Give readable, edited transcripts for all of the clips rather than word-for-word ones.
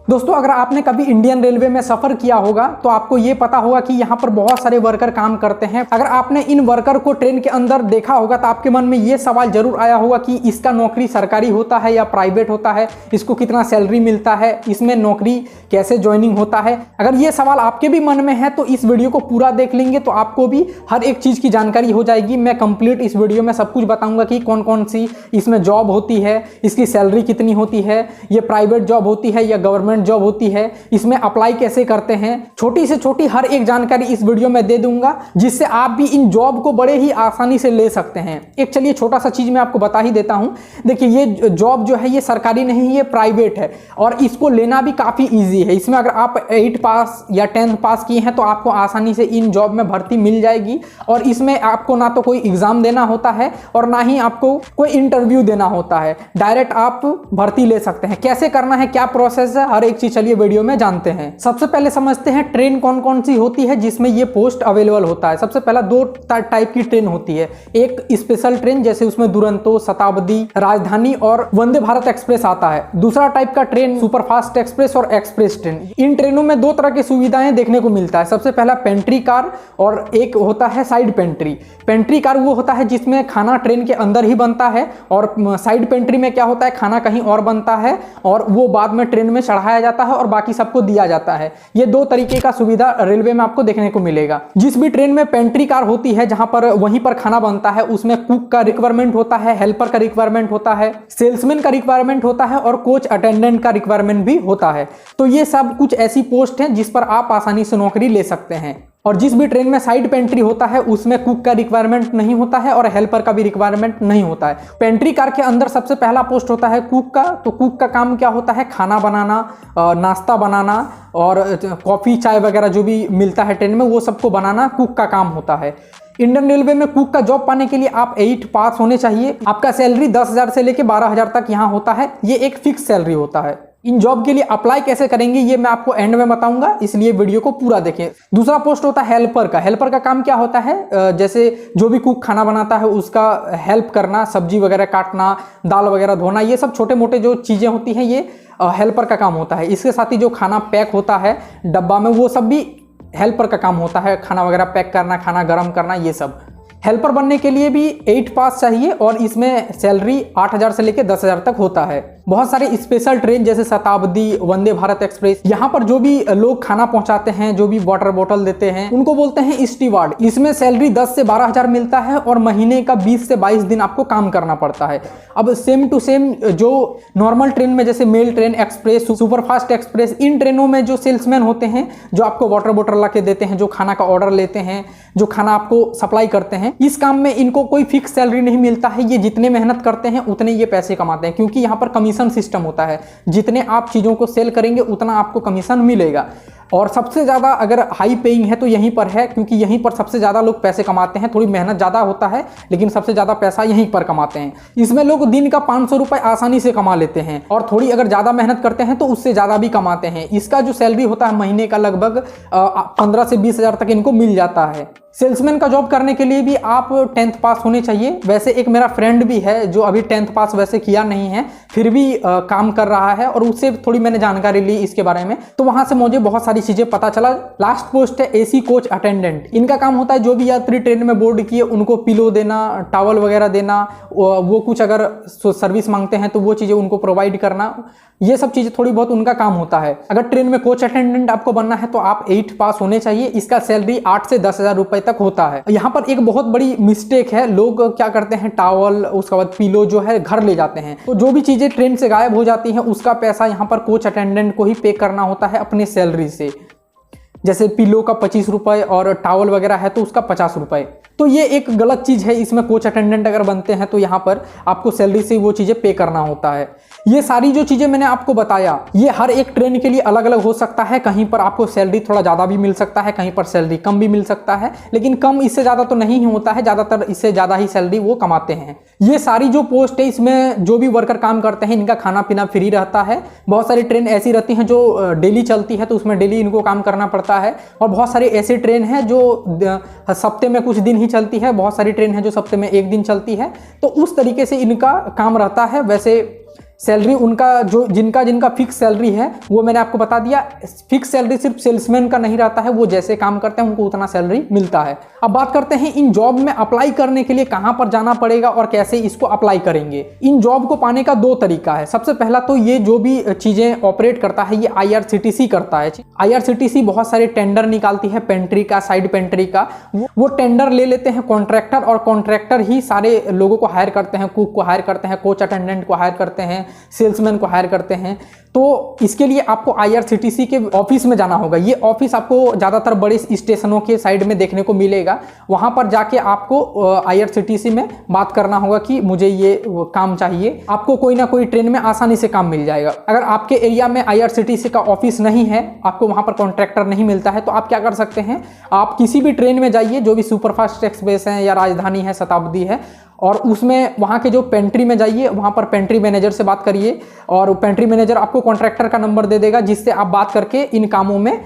दोस्तों, अगर आपने कभी इंडियन रेलवे में सफर किया होगा तो आपको ये पता होगा कि यहाँ पर बहुत सारे वर्कर काम करते हैं। अगर आपने इन वर्कर को ट्रेन के अंदर देखा होगा तो आपके मन में ये सवाल जरूर आया होगा कि इसका नौकरी सरकारी होता है या प्राइवेट होता है, इसको कितना सैलरी मिलता है, इसमें नौकरी कैसे ज्वाइनिंग होता है। अगर ये सवाल आपके भी मन में है तो इस वीडियो को पूरा देख लेंगे तो आपको भी हर एक चीज़ की जानकारी हो जाएगी। मैं कंप्लीट इस वीडियो में सब कुछ बताऊंगा कि कौन कौन सी इसमें जॉब होती है, इसकी सैलरी कितनी होती है, ये प्राइवेट जॉब होती है या गवर्नमेंट जॉब होती है, इसमें अप्लाई कैसे करते हैं। छोटी से छोटी हर एक जानकारी इस वीडियो में दे दूंगा जिससे आप भी इन जॉब को बड़े ही आसानी से ले सकते हैं। एक चलिए छोटा सा चीज मैं आपको बता ही देता हूं। देखिए, ये जॉब जो है ये सरकारी नहीं, ये प्राइवेट है और इसको लेना भी काफी इजी है। इसमें अगर आप 8 पास या 10th पास किए हैं तो आपको आसानी से इन जॉब में भर्ती मिल जाएगी। और इसमें आपको ना तो कोई एग्जाम देना होता है और ना ही आपको कोई इंटरव्यू देना होता है, डायरेक्ट आप भर्ती ले सकते हैं। कैसे करना है, क्या प्रोसेस है, हर एक चीज चलिए वीडियो में जानते हैं। सबसे पहले समझते हैं ट्रेन कौन कौन सी होती है जिसमें ये पोस्ट अवेलेबल होता है। सबसे पहला 2 टाइप की ट्रेन होती है। एक स्पेशल ट्रेन, जैसे उसमें दुरंतो, शताब्दी, राजधानी और वंदे भारत एक्सप्रेस आता है। दूसरा टाइप का ट्रेन सुपरफास्ट एक्सप्रेस और एक्सप्रेस ट्रेन। इन ट्रेनों में 2 तरह की सुविधाएं देखने को मिलता है। सबसे पहला पेंट्री कार और एक होता है साइड पेंट्री। पेंट्री कार वो होता है जिसमें खाना ट्रेन के अंदर ही बनता है और साइड पेंट्री में क्या होता है, खाना कहीं और बनता है और वो बाद में ट्रेन में चढ़ाया जाता है और बाकी सबको दिया जाता है। ये 2 तरीके का सुविधा रेलवे में आपको देखने को मिलेगा। जिस भी ट्रेन में पेंट्री कार होती है जहां पर वहीं पर खाना बनता है, उसमें कुक का रिक्वायरमेंट होता है, हेल्पर का रिक्वायरमेंट होता है, सेल्समैन का रिक्वायरमेंट होता है और कोच अटेंडेंट का रिक्वायरमेंट भी होता है। तो ये सब कुछ ऐसी पोस्ट हैं जिस पर आप आसानी से नौकरी ले सकते हैं। और जिस भी ट्रेन में साइड पेंट्री होता है उसमें कुक का रिक्वायरमेंट नहीं होता है और हेल्पर का भी रिक्वायरमेंट नहीं होता है। पेंट्री कार के अंदर सबसे पहला पोस्ट होता है कुक का। तो कुक का काम क्या होता है, खाना बनाना, नाश्ता बनाना और कॉफ़ी चाय वगैरह जो भी मिलता है ट्रेन में वो सबको बनाना कुक का काम होता है। इंडियन रेलवे में कुक का जॉब पाने के लिए आप 8 पास होने चाहिए। आपका सैलरी 10,000 से लेकर 12,000 तक यहाँ होता है। ये एक फिक्स सैलरी होता है। इन जॉब के लिए अप्लाई कैसे करेंगे ये मैं आपको एंड में बताऊंगा, इसलिए वीडियो को पूरा देखें। दूसरा पोस्ट होता है हेल्पर का। हेल्पर का काम क्या होता है, जैसे जो भी कुक खाना बनाता है उसका हेल्प करना, सब्जी वगैरह काटना, दाल वगैरह धोना, ये सब छोटे मोटे जो चीज़ें होती हैं ये हेल्पर का काम होता है। इसके साथ ही जो खाना पैक होता है डब्बा में वो सब भी हेल्पर का काम होता है। खाना वगैरह पैक करना, खाना गर्म करना, ये सब। हेल्पर बनने के लिए भी 8 पास चाहिए और इसमें सैलरी 8,000 से लेकर 10,000 तक होता है। बहुत सारे स्पेशल ट्रेन जैसे शताब्दी, वंदे भारत एक्सप्रेस, यहाँ पर जो भी लोग खाना पहुंचाते हैं, जो भी वाटर बोतल देते हैं, उनको बोलते हैं स्टीवर्ड। इसमें सैलरी 10 से 12,000 मिलता है और महीने का 20 से 22 दिन आपको काम करना पड़ता है। अब सेम टू सेम जो नॉर्मल ट्रेन में जैसे mail train, express, superfast express, इन ट्रेनों में जो सेल्समैन होते हैं जो आपको वाटर बोतल ला के देते हैं, जो खाना का ऑर्डर लेते हैं, जो खाना आपको सप्लाई करते हैं, इस काम में इनको कोई फिक्स सैलरी नहीं मिलता है। ये जितने मेहनत करते हैं उतने ये पैसे कमाते हैं, क्योंकि यहाँ पर कमीशन सिस्टम होता है। जितने आप चीज़ों को सेल करेंगे उतना आपको कमीशन मिलेगा। और सबसे ज़्यादा अगर हाई पेइंग है तो यहीं पर है, क्योंकि यहीं पर सबसे ज़्यादा लोग पैसे कमाते हैं। थोड़ी मेहनत ज़्यादा होता है लेकिन सबसे ज़्यादा पैसा यहीं पर कमाते हैं। इसमें लोग दिन का 500 रुपये आसानी से कमा लेते हैं और थोड़ी अगर ज़्यादा मेहनत करते हैं तो उससे ज़्यादा भी कमाते हैं। इसका जो सैलरी होता है महीने का लगभग 15 से 20,000 तक इनको मिल जाता है। सेल्समैन का जॉब करने के लिए भी आप 10th पास होने चाहिए। वैसे एक मेरा फ्रेंड भी है जो अभी 10th पास वैसे किया नहीं है, फिर भी काम कर रहा है और उससे थोड़ी मैंने जानकारी ली इसके बारे में, तो वहां से मुझे बहुत सारी चीजें पता चला। लास्ट पोस्ट है एसी कोच अटेंडेंट। इनका काम होता है जो भी यात्री ट्रेन में बोर्ड किए उनको पिलो देना, टॉवल वगैरह देना, वो कुछ अगर सर्विस मांगते हैं तो वो चीजें उनको प्रोवाइड करना, ये सब चीजें थोड़ी बहुत उनका काम होता है। अगर ट्रेन में कोच अटेंडेंट आपको बनना है तो आप 8 पास होने चाहिए। इसका सैलरी 8 से 10,000 रुपए तक होता है। यहाँ पर एक बहुत बड़ी मिस्टेक है, लोग क्या करते हैं टावल उसके बाद पिलो जो है घर ले जाते हैं, तो जो भी चीजें ट्रेन से गायब हो जाती हैं उसका पैसा यहाँ पर कोच अटेंडेंट को ही पे करना होता है अपने सैलरी से। जैसे पिलो का 25 रुपये और टावल वगैरह है तो उसका 50 रुपये। तो ये एक गलत चीज़ है। इसमें कोच अटेंडेंट अगर बनते हैं तो यहाँ पर आपको सैलरी से वो चीज़ें पे करना होता है। ये सारी जो चीज़ें मैंने आपको बताया ये हर एक ट्रेन के लिए अलग अलग हो सकता है। कहीं पर आपको सैलरी थोड़ा ज़्यादा भी मिल सकता है, कहीं पर सैलरी कम भी मिल सकता है, लेकिन कम इससे ज़्यादा तो नहीं होता है, ज़्यादातर इससे ज़्यादा ही सैलरी वो कमाते हैं। ये सारी जो पोस्ट है इसमें जो भी वर्कर काम करते हैं इनका खाना पीना फ्री रहता है। बहुत सारी ट्रेन ऐसी रहती हैं जो डेली चलती है तो उसमें डेली इनको काम करना पड़ता है, और बहुत सारी ऐसी ट्रेन है जो हफ्ते में कुछ दिन ही चलती है, बहुत सारी ट्रेन है जो हफ्ते में एक दिन चलती है, तो उस तरीके से इनका काम रहता है। वैसे सैलरी उनका जो जिनका जिनका फिक्स सैलरी है वो मैंने आपको बता दिया। फिक्स सैलरी सिर्फ सेल्समैन का नहीं रहता है, वो जैसे काम करते हैं उनको उतना सैलरी मिलता है। अब बात करते हैं इन जॉब में अप्लाई करने के लिए कहां पर जाना पड़ेगा और कैसे इसको अप्लाई करेंगे। इन जॉब को पाने का 2 तरीका है। सबसे पहला तो ये जो भी चीजें ऑपरेट करता है ये IRCTC करता है। IRCTC बहुत सारे टेंडर निकालती है, पेंट्री का, साइड पेंट्री का। वो टेंडर ले लेते हैं कॉन्ट्रैक्टर, और कॉन्ट्रैक्टर ही सारे लोगों को हायर करते हैं, कुक को हायर करते हैं, कोच अटेंडेंट को हायर करते हैं, सेल्समैन को हायर करते हैं। तो इसके लिए आपको IRCTC के ऑफिस में जाना होगा। ये ऑफिस आपको ज़्यादातर बड़े स्टेशनों के साइड में देखने को मिलेगा। वहाँ पर जाके आपको IRCTC में बात करना होगा कि मुझे ये काम चाहिए। आपको कोई ना कोई ट्रेन में आसानी से काम मिल जाएगा। अगर आपके एरिया में IRCTC का ऑफिस नहीं है, आपको वहाँ पर कॉन्ट्रैक्टर नहीं मिलता है, तो आप क्या कर सकते हैं, आप किसी भी ट्रेन में जाइए, जो भी सुपरफास्ट एक्सप्रेस है या राजधानी है, शताब्दी है, और उसमें वहाँ के जो पेंट्री में जाइए, वहाँ पर पेंट्री मैनेजर से बात करिए और पेंट्री मैनेजर आपको कॉन्ट्रैक्टर का नंबर दे देगा, जिससे आप बात करके इन कामों में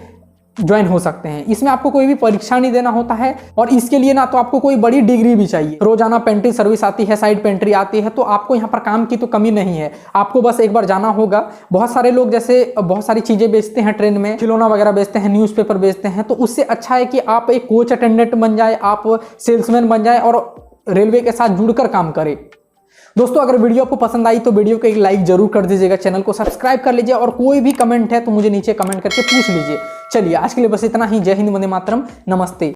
ज्वाइन हो सकते हैं। इसमें आपको कोई भी परीक्षा नहीं देना होता है, और इसके लिए ना तो आपको कोई बड़ी डिग्री भी चाहिए। रोजाना पेंट्री सर्विस आती है, साइड पेंट्री आती है, तो आपको यहाँ पर काम की तो कमी नहीं है। आपको बस एक बार जाना होगा। बहुत सारे लोग जैसे बहुत सारी चीजें बेचते हैं ट्रेन में, खिलौना वगैरह बेचते हैं, न्यूज़पेपर बेचते हैं, तो उससे अच्छा है कि आप एक कोच अटेंडेंट बन जाए, आप सेल्समैन बन जाए और रेलवे के साथ जुड़कर काम करें। दोस्तों, अगर वीडियो आपको पसंद आई तो वीडियो को एक लाइक जरूर कर दीजिएगा, चैनल को सब्सक्राइब कर लीजिए, और कोई भी कमेंट है तो मुझे नीचे कमेंट करके पूछ लीजिए। चलिए आज के लिए बस इतना ही। जय हिंद, वंदे मातरम, नमस्ते।